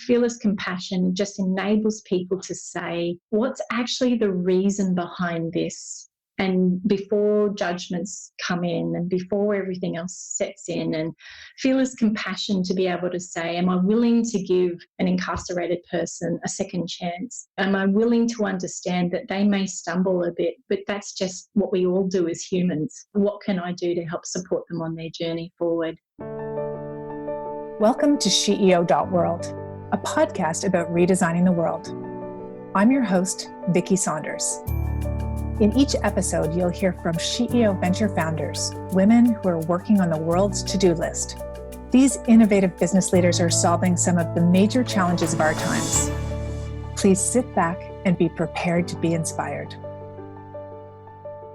fearless compassion just enables people to say, what's actually the reason behind this? And before judgments come in and before everything else sets in, and fearless compassion to be able to say, am I willing to give an incarcerated person a second chance? Am I willing to understand that they may stumble a bit, but that's just what we all do as humans? What can I do to help support them on their journey forward? Welcome to CEO.world, a podcast about redesigning the world. I'm your host, Vicki Saunders. In each episode, you'll hear from CEO venture founders, women who are working on the world's to-do list. These innovative business leaders are solving some of the major challenges of our times. Please sit back and be prepared to be inspired.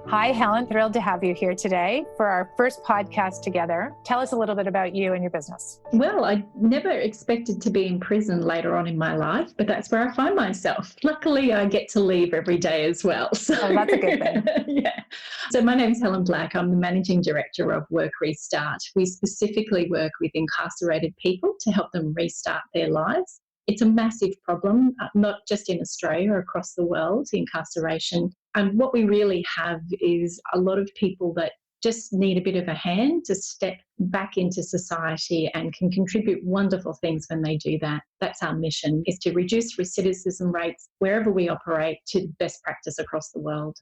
Hi, Helen. Thrilled to have you here today for our first podcast together. Tell us a little bit about you and your business. Well, I never expected to be in prison later on in my life, but that's where I find myself. Luckily, I get to leave every day as well. So that's a good thing. Yeah. So my name is Helen Black. I'm the Managing Director of workRestart. We specifically work with incarcerated people to help them restart their lives. It's a massive problem, not just in Australia, across the world, incarceration. And what we really have is a lot of people that just need a bit of a hand to step back into society and can contribute wonderful things when they do that. That's our mission, is to reduce recidivism rates wherever we operate to best practice across the world.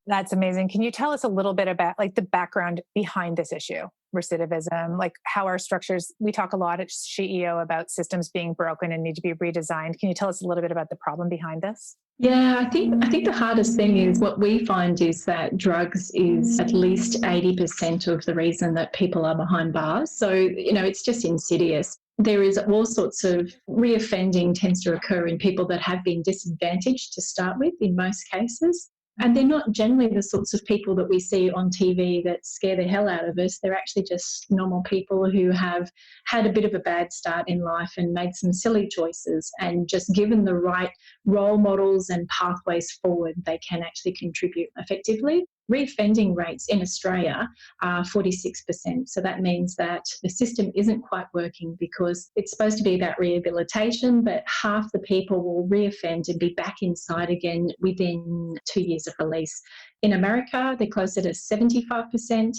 That's amazing. Can you tell us a little bit about the background behind this issue, recidivism, how our structures, we talk a lot at CEO about systems being broken and need to be redesigned. Can you tell us a little bit about the problem behind this? Yeah, I think the hardest thing is what we find is that drugs is at least 80% of the reason that people are behind bars. So, it's just insidious. There is all sorts of reoffending tends to occur in people that have been disadvantaged to start with in most cases. And they're not generally the sorts of people that we see on TV that scare the hell out of us. They're actually just normal people who have had a bit of a bad start in life and made some silly choices, and just given the right role models and pathways forward, they can actually contribute effectively. Reoffending rates in Australia are 46%. So that means that the system isn't quite working because it's supposed to be about rehabilitation, but half the people will reoffend and be back inside again within 2 years of release. In America, they're closer to 75%.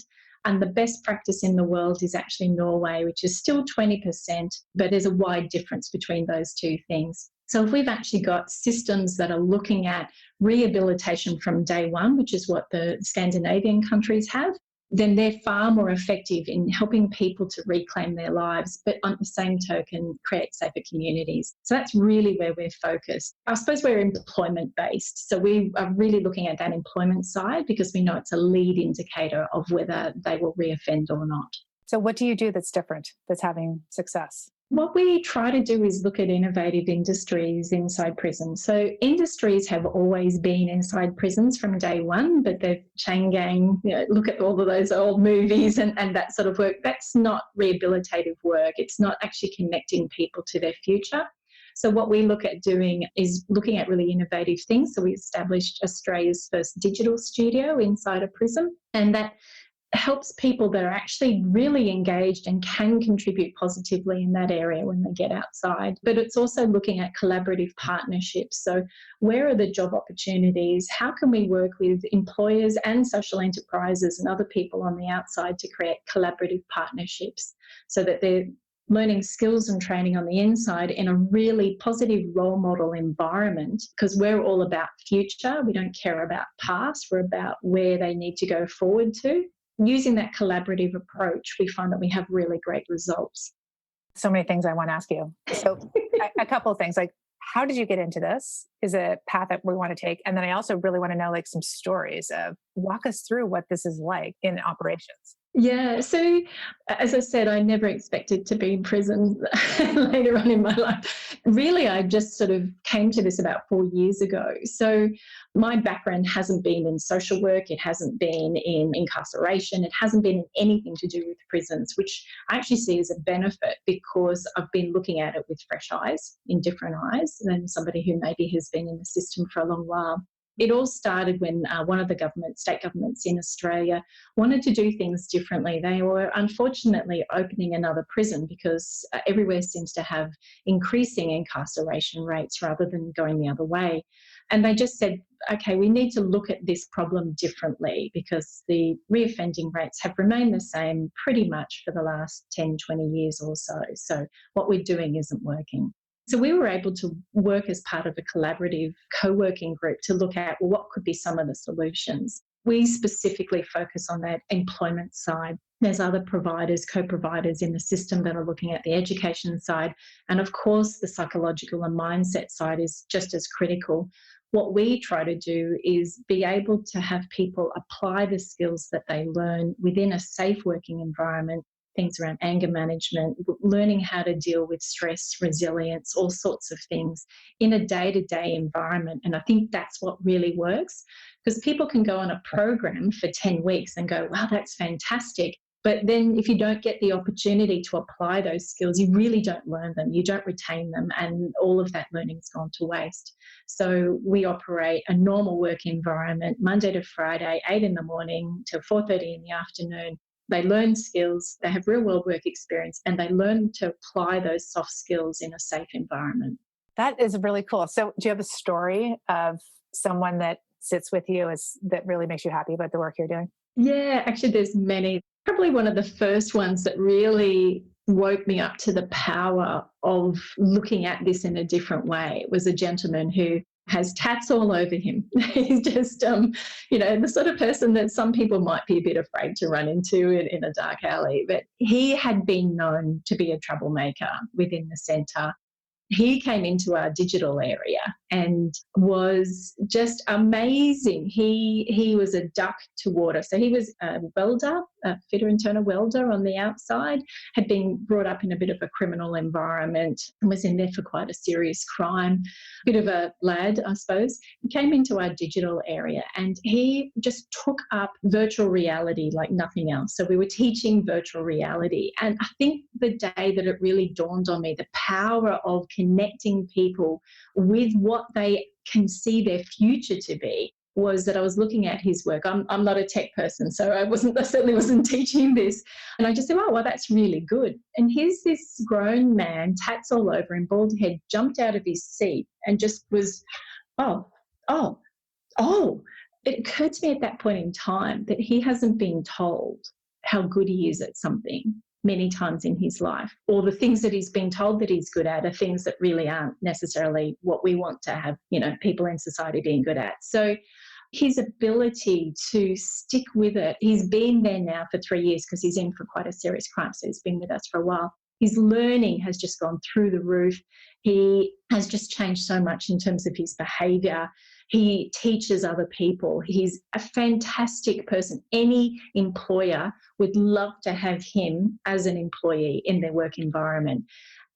And the best practice in the world is actually Norway, which is still 20%, but there's a wide difference between those two things. So if we've actually got systems that are looking at rehabilitation from day one, which is what the Scandinavian countries have, then they're far more effective in helping people to reclaim their lives, but on the same token, create safer communities. So that's really where we're focused. I suppose we're employment-based. So we are really looking at that employment side because we know it's a lead indicator of whether they will reoffend or not. So what do you do that's different, that's having success? What we try to do is look at innovative industries inside prisons. So industries have always been inside prisons from day one, but the chain gang, look at all of those old movies and that sort of work. That's not rehabilitative work. It's not actually connecting people to their future. So what we look at doing is looking at really innovative things. So we established Australia's first digital studio inside a prison, and that helps people that are actually really engaged and can contribute positively in that area when they get outside. But it's also looking at collaborative partnerships. So where are the job opportunities? How can we work with employers and social enterprises and other people on the outside to create collaborative partnerships so that they're learning skills and training on the inside in a really positive role model environment, because we're all about future. We don't care about past. We're about where they need to go forward to. Using that collaborative approach, we find that we have really great results. So many things I want to ask you. So a couple of things, how did you get into this? Is a path that we want to take? And then I also really want to know some stories of walk us through what this is like in operations. Yeah, so as I said, I never expected to be in prison later on in my life. Really, I just sort of came to this about 4 years ago. So my background hasn't been in social work, it hasn't been in incarceration, it hasn't been in anything to do with prisons, which I actually see as a benefit because I've been looking at it with fresh eyes, in different eyes, than somebody who maybe has been in the system for a long while. It all started when one of the state governments in Australia wanted to do things differently. They were unfortunately opening another prison because everywhere seems to have increasing incarceration rates rather than going the other way. And they just said, okay, we need to look at this problem differently because the reoffending rates have remained the same pretty much for the last 10, 20 years or so. So what we're doing isn't working. So we were able to work as part of a collaborative co-working group to look at, well, what could be some of the solutions. We specifically focus on that employment side. There's other providers, co-providers in the system that are looking at the education side. And of course, the psychological and mindset side is just as critical. What we try to do is be able to have people apply the skills that they learn within a safe working environment, things around anger management, learning how to deal with stress, resilience, all sorts of things in a day-to-day environment. And I think that's what really works, because people can go on a program for 10 weeks and go, wow, that's fantastic. But then if you don't get the opportunity to apply those skills, you really don't learn them, you don't retain them, and all of that learning's gone to waste. So we operate a normal work environment, Monday to Friday, 8 in the morning till 4:30 in the afternoon. They learn skills, they have real world work experience, and they learn to apply those soft skills in a safe environment. That is really cool. So do you have a story of someone that sits with you that really makes you happy about the work you're doing? Yeah, actually there's many. Probably one of the first ones that really woke me up to the power of looking at this in a different way was a gentleman who has tats all over him. He's just, the sort of person that some people might be a bit afraid to run into in a dark alley. But he had been known to be a troublemaker within the centre. He came into our digital area and was just amazing. He was a duck to water. So he was a welder, a fitter and turner welder on the outside, had been brought up in a bit of a criminal environment and was in there for quite a serious crime. Bit of a lad, I suppose. He came into our digital area and he just took up virtual reality like nothing else. So we were teaching virtual reality. And I think the day that it really dawned on me, the power of connecting people with what they can see their future to be, was that I was looking at his work. I'm not a tech person, so I certainly wasn't teaching this. And I just said, oh, well, that's really good. And here's this grown man, tats all over him, bald head, jumped out of his seat and just was, oh. It occurred to me at that point in time that he hasn't been told how good he is at something many times in his life, or the things that he's been told that he's good at are things that really aren't necessarily what we want to have, people in society being good at. So his ability to stick with it, he's been there now for 3 years because he's in for quite a serious crime, so he's been with us for a while. His learning has just gone through the roof. He has just changed so much in terms of his behaviour. He teaches other people. He's a fantastic person. Any employer would love to have him as an employee in their work environment.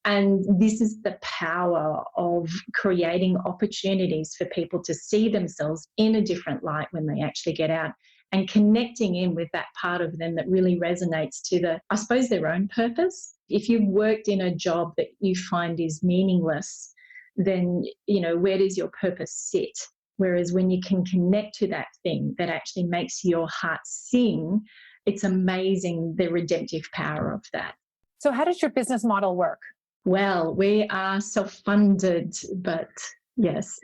And this is the power of creating opportunities for people to see themselves in a different light when they actually get out, and connecting in with that part of them that really resonates to their own purpose. If you've worked in a job that you find is meaningless, then, where does your purpose sit? Whereas when you can connect to that thing that actually makes your heart sing, it's amazing the redemptive power of that. So how does your business model work? Well, we are self-funded, but yes,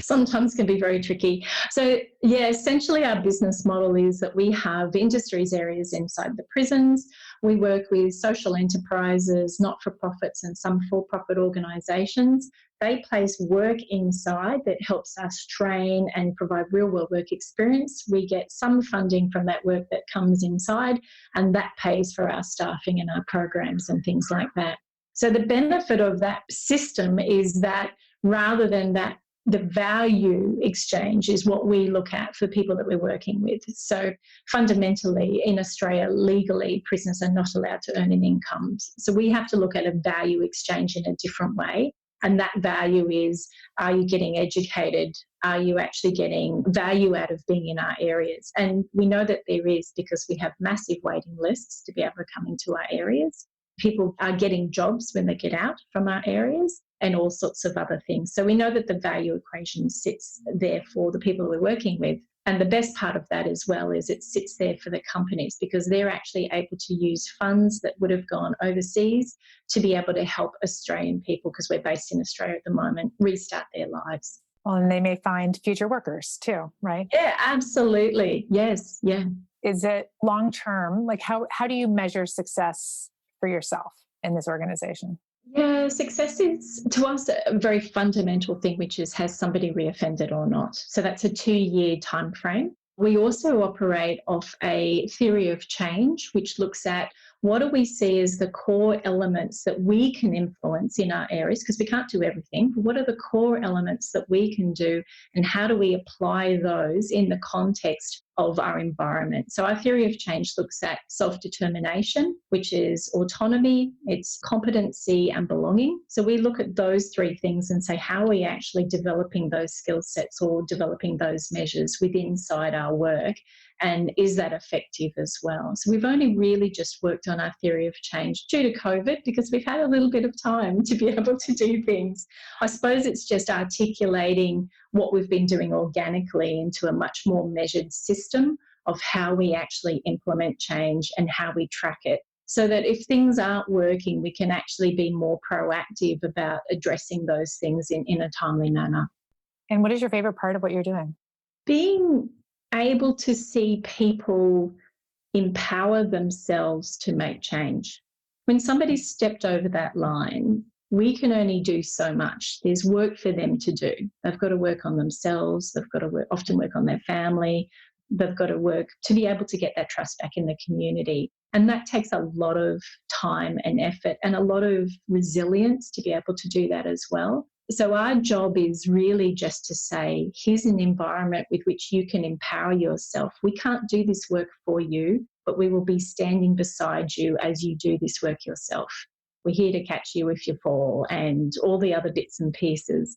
sometimes can be very tricky. So yeah, essentially our business model is that we have industries areas inside the prisons. We work with social enterprises, not-for-profits and some for-profit organisations. They place work inside that helps us train and provide real-world work experience. We get some funding from that work that comes inside, and that pays for our staffing and our programs and things like that. So the benefit of that system is that rather than that, the value exchange is what we look at for people that we're working with. So fundamentally in Australia, legally, prisoners are not allowed to earn an income. So we have to look at a value exchange in a different way. And that value is, are you getting educated? Are you actually getting value out of being in our areas? And we know that there is, because we have massive waiting lists to be able to come into our areas. People are getting jobs when they get out from our areas and all sorts of other things. So we know that the value equation sits there for the people we're working with. And the best part of that as well is it sits there for the companies because they're actually able to use funds that would have gone overseas to be able to help Australian people, because we're based in Australia at the moment, restart their lives. Well, and they may find future workers too, right? Yeah, absolutely. Yes. Yeah. Is it long-term? Like how do you measure success for yourself in this organization? Yeah, success is to us a very fundamental thing, which is has somebody reoffended or not. So that's a 2-year time frame. We also operate off a theory of change, which looks at what do we see as the core elements that we can influence in our areas, because we can't do everything, but what are the core elements that we can do and how do we apply those in the context of our environment? So our theory of change looks at self-determination, which is autonomy, it's competency and belonging. So we look at those 3 things and say, how are we actually developing those skill sets or developing those measures within inside our work? And is that effective as well? So we've only really just worked on our theory of change due to COVID because we've had a little bit of time to be able to do things. I suppose it's just articulating what we've been doing organically into a much more measured system of how we actually implement change and how we track it, so that if things aren't working, we can actually be more proactive about addressing those things in a timely manner. And what is your favorite part of what you're doing? Being able to see people empower themselves to make change. When somebody's stepped over that line, we can only do so much. There's work for them to do. They've got to work on themselves. They've got to often work on their family. They've got to work to be able to get that trust back in the community. And that takes a lot of time and effort and a lot of resilience to be able to do that as well. So our job is really just to say, here's an environment with which you can empower yourself. We can't do this work for you, but we will be standing beside you as you do this work yourself. We're here to catch you if you fall and all the other bits and pieces.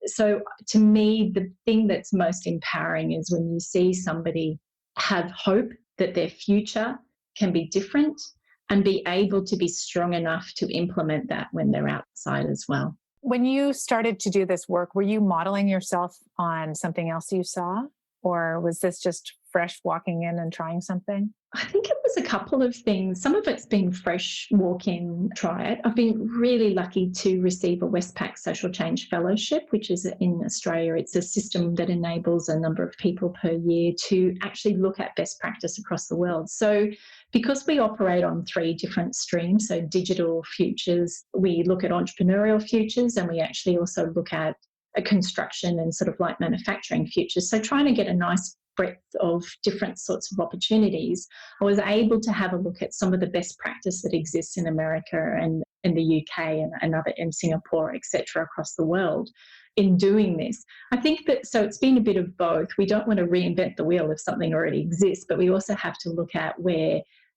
So to me, the thing that's most empowering is when you see somebody have hope that their future can be different and be able to be strong enough to implement that when they're outside as well. When you started to do this work, were you modeling yourself on something else you saw? Or was this just fresh walking in and trying something? I think it was a couple of things. Some of it's been fresh walk in, try it. I've been really lucky to receive a Westpac Social Change Fellowship, which is in Australia. It's a system that enables a number of people per year to actually look at best practice across the world. So because we operate on 3 different streams, so digital futures, we look at entrepreneurial futures, and we actually also look at a construction and sort of light manufacturing futures. So trying to get a nice breadth of different sorts of opportunities, I was able to have a look at some of the best practice that exists in America and in the UK and other in Singapore, etc., across the world in doing this. I think that, so it's been a bit of both. We don't want to reinvent the wheel if something already exists, but we also have to look at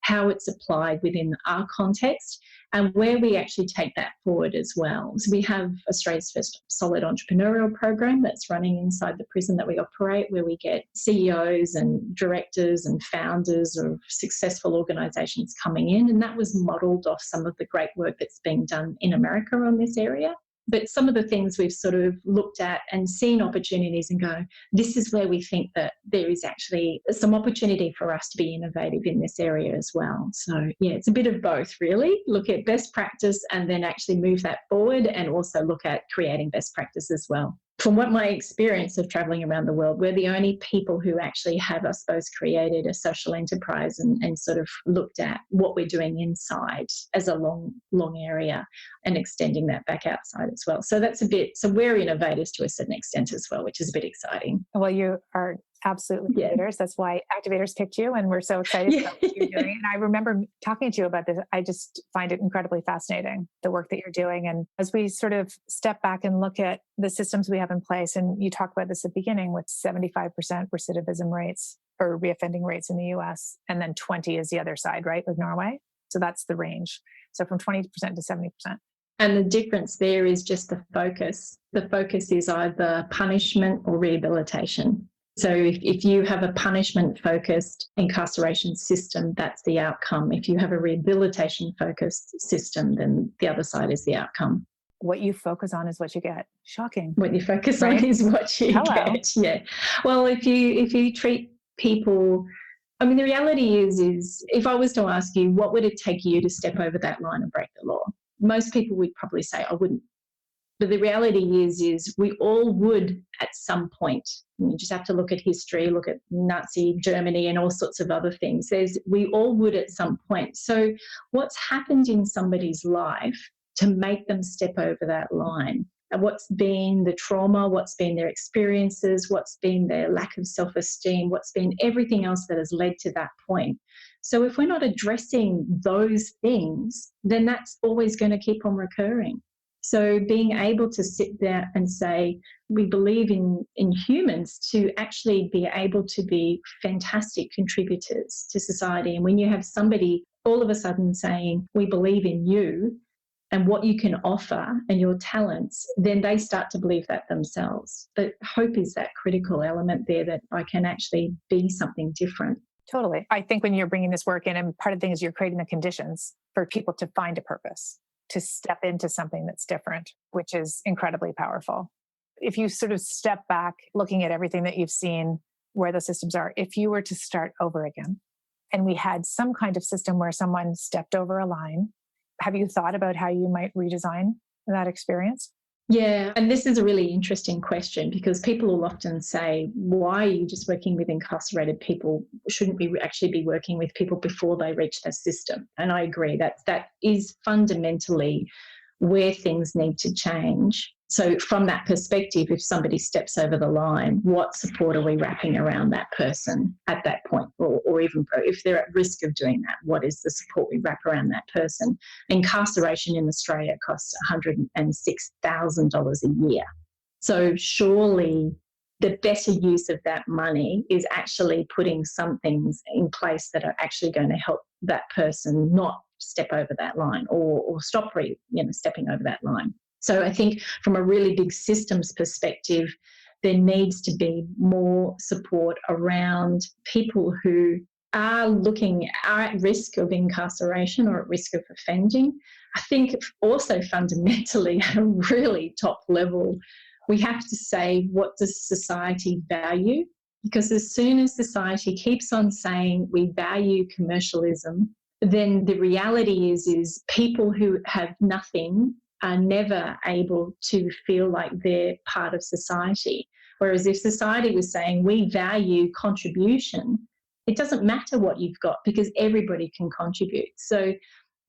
how it's applied within our context and where we actually take that forward as well. So we have Australia's first solid entrepreneurial program that's running inside the prison that we operate, where we get CEOs and directors and founders of successful organisations coming in, and that was modelled off some of the great work that's being done in America on this area. But some of the things we've sort of looked at and seen opportunities and go, this is where we think that there is actually some opportunity for us to be innovative in this area as well. So yeah, it's a bit of both really. Look at best practice and then actually move that forward, and also look at creating best practice as well. From what my experience of travelling around the world, we're the only people who actually have, I suppose, created a social enterprise and sort of looked at what we're doing inside as a long area and extending that back outside as well. So that's so we're innovators to a certain extent as well, which is a bit exciting. Well, you are absolutely innovators. That's why activators picked you, and we're so excited about what you're doing. And I remember talking to you about this. I just find it incredibly fascinating, the work that you're doing. And as we sort of step back and look at the systems we have in place, and you talk about this at the beginning with 75% recidivism rates or reoffending rates in the US, and then 20 is the other side, right, with Norway. So that's the range. So from 20% to 70%. And the difference there is just the focus. The focus is either punishment or rehabilitation. So if you have a punishment-focused incarceration system, that's the outcome. If you have a rehabilitation-focused system, then the other side is the outcome. What you focus on is what you get. Shocking. What you focus Right? on is what you get. Yeah. Well, if you treat people, I mean, the reality is if I was to ask you, what would it take you to step over that line and break the law? Most people would probably say, I wouldn't. But the reality is we all would at some point. You just have to look at history, look at Nazi Germany and all sorts of other things. We all would at some point. So what's happened in somebody's life to make them step over that line? And what's been the trauma, what's been their experiences, what's been their lack of self-esteem, what's been everything else that has led to that point. So if we're not addressing those things, then that's always going to keep on recurring. So being able to sit there and say, we believe in humans to actually be able to be fantastic contributors to society. And when you have somebody all of a sudden saying, we believe in you and what you can offer and your talents, then they start to believe that themselves. But hope is that critical element there, that I can actually be something different. Totally. I think when you're bringing this work in, and part of the thing is you're creating the conditions for people to find a purpose, to step into something that's different, which is incredibly powerful. If you sort of step back, looking at everything that you've seen, where the systems are, if you were to start over again, and we had some kind of system where someone stepped over a line, have you thought about how you might redesign that experience? Yeah, and this is a really interesting question, because people will often say, why are you just working with incarcerated people? Shouldn't we actually be working with people before they reach the system? And I agree that is fundamentally where things need to change. So from that perspective, if somebody steps over the line, what support are we wrapping around that person at that point? Or even if they're at risk of doing that, what is the support we wrap around that person? Incarceration in Australia costs $106,000 a year. So surely the better use of that money is actually putting some things in place that are actually going to help that person not step over that line or stop stepping over that line. So I think from a really big systems perspective, there needs to be more support around people who are at risk of incarceration or at risk of offending. I think also fundamentally at a really top level, we have to say, what does society value? Because as soon as society keeps on saying we value commercialism, then the reality is people who have nothing are never able to feel like they're part of society. Whereas if society was saying we value contribution, it doesn't matter what you've got because everybody can contribute. So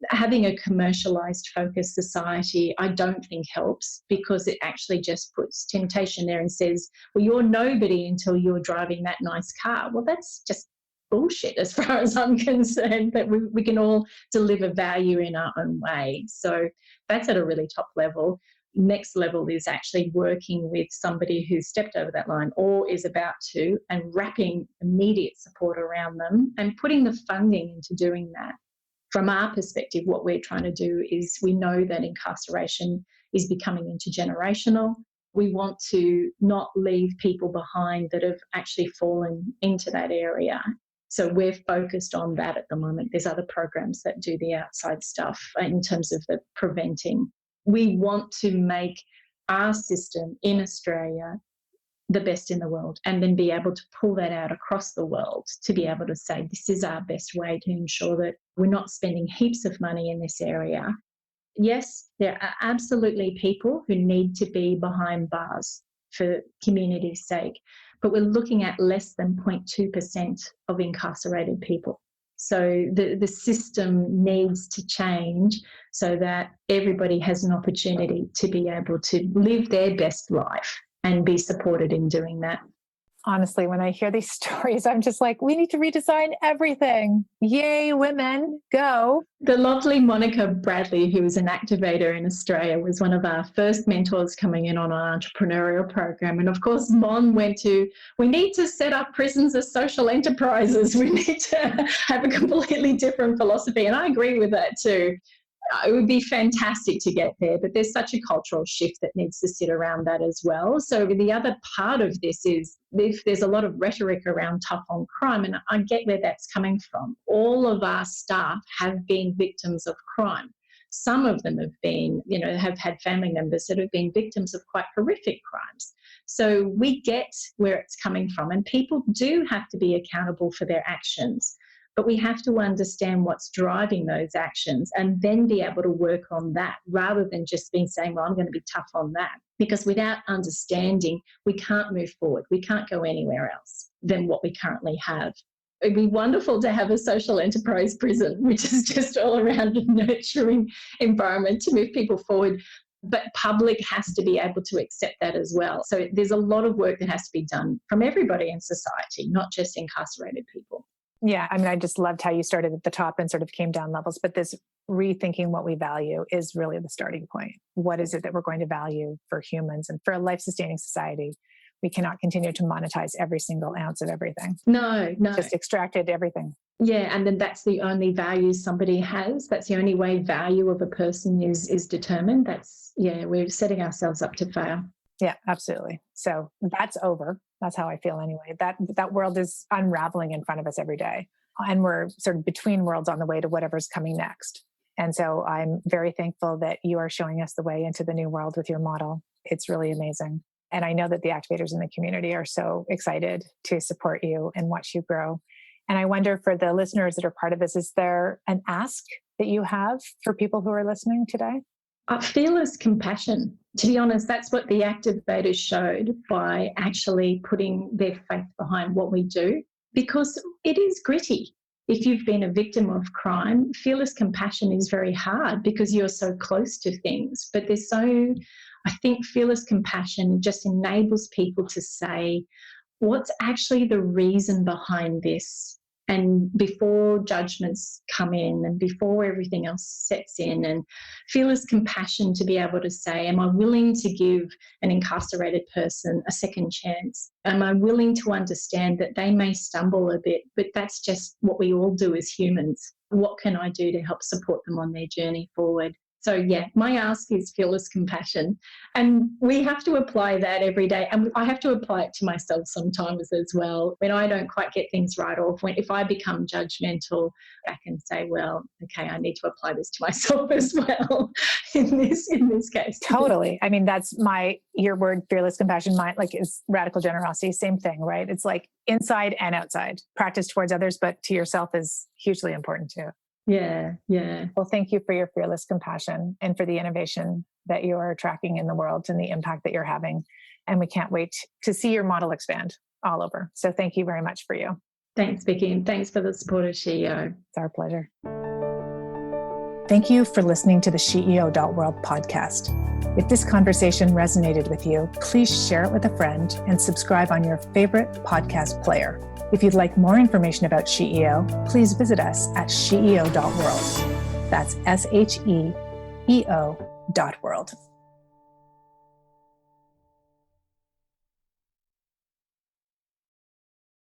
having a commercialised focused society, I don't think helps, because it actually just puts temptation there and says, well, you're nobody until you're driving that nice car. Well, that's just bullshit as far as I'm concerned, that we can all deliver value in our own way. So that's at a really top level. Next level is actually working with somebody who's stepped over that line or is about to, and wrapping immediate support around them and putting the funding into doing that. From our perspective, what we're trying to do is, we know that incarceration is becoming intergenerational. We want to not leave people behind that have actually fallen into that area. So we're focused on that at the moment. There's other programs that do the outside stuff in terms of the preventing. We want to make our system in Australia the best in the world, and then be able to pull that out across the world to be able to say, this is our best way to ensure that we're not spending heaps of money in this area. Yes, there are absolutely people who need to be behind bars for community's sake, but we're looking at less than 0.2% of incarcerated people. So the system needs to change so that everybody has an opportunity to be able to live their best life and be supported in doing that. Honestly, when I hear these stories, I'm just like, we need to redesign everything. Yay, women, go. The lovely Monica Bradley, who is an activator in Australia, was one of our first mentors coming in on our entrepreneurial program. And of course, Mon went to, we need to set up prisons as social enterprises. We need to have a completely different philosophy. And I agree with that too. It would be fantastic to get there, but there's such a cultural shift that needs to sit around that as well. So the other part of this is if there's a lot of rhetoric around tough on crime, and I get where that's coming from. All of our staff have been victims of crime. Some of them have been, have had family members that have been victims of quite horrific crimes. So we get where it's coming from, and people do have to be accountable for their actions. But we have to understand what's driving those actions and then be able to work on that rather than just saying, well, I'm going to be tough on that. Because without understanding, we can't move forward. We can't go anywhere else than what we currently have. It'd be wonderful to have a social enterprise prison, which is just all around a nurturing environment to move people forward. But public has to be able to accept that as well. So there's a lot of work that has to be done from everybody in society, not just incarcerated people. Yeah, I mean, I just loved how you started at the top and sort of came down levels, but this rethinking what we value is really the starting point. What is it that we're going to value for humans and for a life-sustaining society? We cannot continue to monetize every single ounce of everything. No. Just extracted everything. Yeah, and then that's the only value somebody has. That's the only way value of a person is determined. We're setting ourselves up to fail. Yeah, absolutely. So that's over. That's how I feel anyway. That world is unraveling in front of us every day. And we're sort of between worlds on the way to whatever's coming next. And so I'm very thankful that you are showing us the way into the new world with your model. It's really amazing. And I know that the activators in the community are so excited to support you and watch you grow. And I wonder, for the listeners that are part of this, is there an ask that you have for people who are listening today? Fearless compassion. To be honest, that's what the activators showed by actually putting their faith behind what we do, because it is gritty. If you've been a victim of crime, fearless compassion is very hard because you're so close to things. But I think fearless compassion just enables people to say, what's actually the reason behind this? And before judgments come in and before everything else sets in, and fearless compassion to be able to say, am I willing to give an incarcerated person a second chance? Am I willing to understand that they may stumble a bit, but that's just what we all do as humans? What can I do to help support them on their journey forward? So yeah, my ask is fearless compassion. And we have to apply that every day. And I have to apply it to myself sometimes as well. When I don't quite get things right, or if I become judgmental, I can say, well, okay, I need to apply this to myself as well in this case. Totally. I mean, that's your word, fearless compassion, is radical generosity. Same thing, right? It's like inside and outside. Practice towards others, but to yourself is hugely important too. Yeah. Well, thank you for your fearless compassion and for the innovation that you are tracking in the world and the impact that you're having. And we can't wait to see your model expand all over. So thank you very much for you. Thanks, Vicki. And thanks for the support of SheEO. It's our pleasure. Thank you for listening to the SheEO.world podcast. If this conversation resonated with you, please share it with a friend and subscribe on your favorite podcast player. If you'd like more information about SheEO, please visit us at SheEO.world. That's SheEO.world.